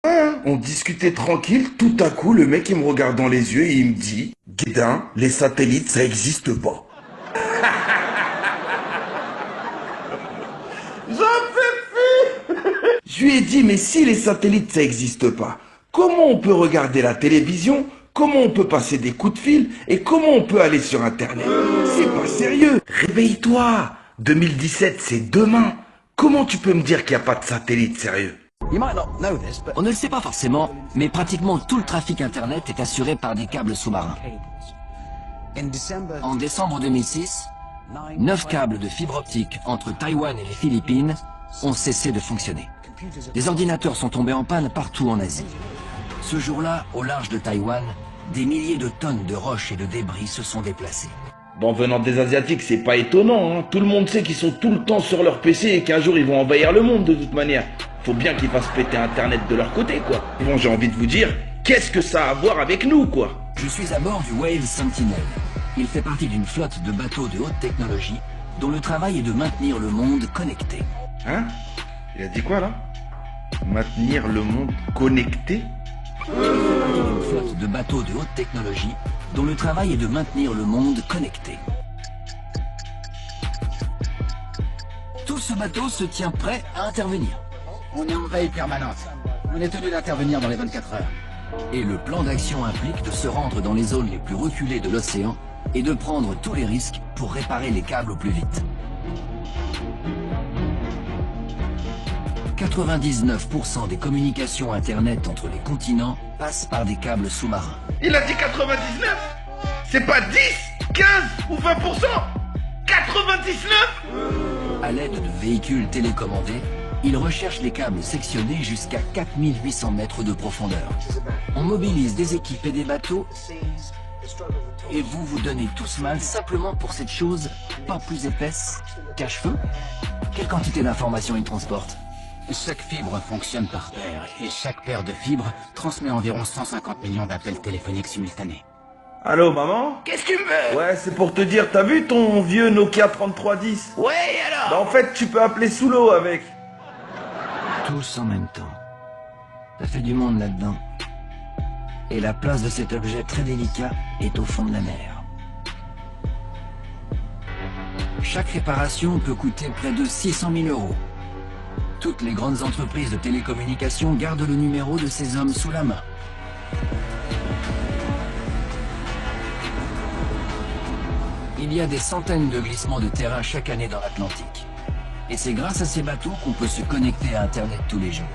On discutait tranquille, tout à coup, le mec il me regarde dans les yeux et il me dit: Guédin, les satellites ça existe pas. J'en peux plus. Je lui ai dit: mais si les satellites ça existe pas, comment on peut regarder la télévision? Comment on peut passer des coups de fil? Et comment on peut aller sur Internet? C'est pas sérieux. Réveille-toi. 2017 c'est demain. Comment tu peux me dire qu'il n'y a pas de satellite, sérieux? On ne le sait pas forcément, mais pratiquement tout le trafic Internet est assuré par des câbles sous-marins. En décembre 2006, 9 câbles de fibre optique entre Taïwan et les Philippines ont cessé de fonctionner. Les ordinateurs sont tombés en panne partout en Asie. Ce jour-là, au large de Taïwan, des milliers de tonnes de roches et de débris se sont déplacés. Bon, venant des Asiatiques, c'est pas étonnant, hein. Tout le monde sait qu'ils sont tout le temps sur leur PC et qu'un jour ils vont envahir le monde de toute manière. Faut bien qu'ils fassent péter Internet de leur côté, quoi. Bon, j'ai envie de vous dire, qu'est-ce que ça a à voir avec nous, quoi? Je suis à bord du Whale Sentinel. Il fait partie d'une flotte de bateaux de haute technologie dont le travail est de maintenir le monde connecté. Hein? Il a dit quoi, là? Maintenir le monde connecté? Une flotte de bateaux de haute technologie dont le travail est de maintenir le monde connecté. Tout ce bateau se tient prêt à intervenir. On est en veille permanente. On est tenu d'intervenir dans les 24 heures. Et le plan d'action implique de se rendre dans les zones les plus reculées de l'océan et de prendre tous les risques pour réparer les câbles au plus vite. 99% des communications Internet entre les continents passent par des câbles sous-marins. Il a dit 99? C'est pas 10, 15 ou 20%? 99? À l'aide de véhicules télécommandés, ils recherchent les câbles sectionnés jusqu'à 4800 mètres de profondeur. On mobilise des équipes et des bateaux et vous vous donnez tous mal simplement pour cette chose pas plus épaisse qu'un cheveu. Quelle quantité d'informations ils transportent? Chaque fibre fonctionne par paire et chaque paire de fibres transmet environ 150 millions d'appels téléphoniques simultanés. Allô, maman? Qu'est-ce que tu me veux? Ouais, c'est pour te dire, t'as vu ton vieux Nokia 3310? Ouais, alors? Bah en fait, tu peux appeler sous l'eau avec. Tous en même temps. Ça fait du monde là-dedans. Et la place de cet objet très délicat est au fond de la mer. Chaque réparation peut coûter près de 600 000 euros. Toutes les grandes entreprises de télécommunications gardent le numéro de ces hommes sous la main. Il y a des centaines de glissements de terrain chaque année dans l'Atlantique. Et c'est grâce à ces bateaux qu'on peut se connecter à Internet tous les jours.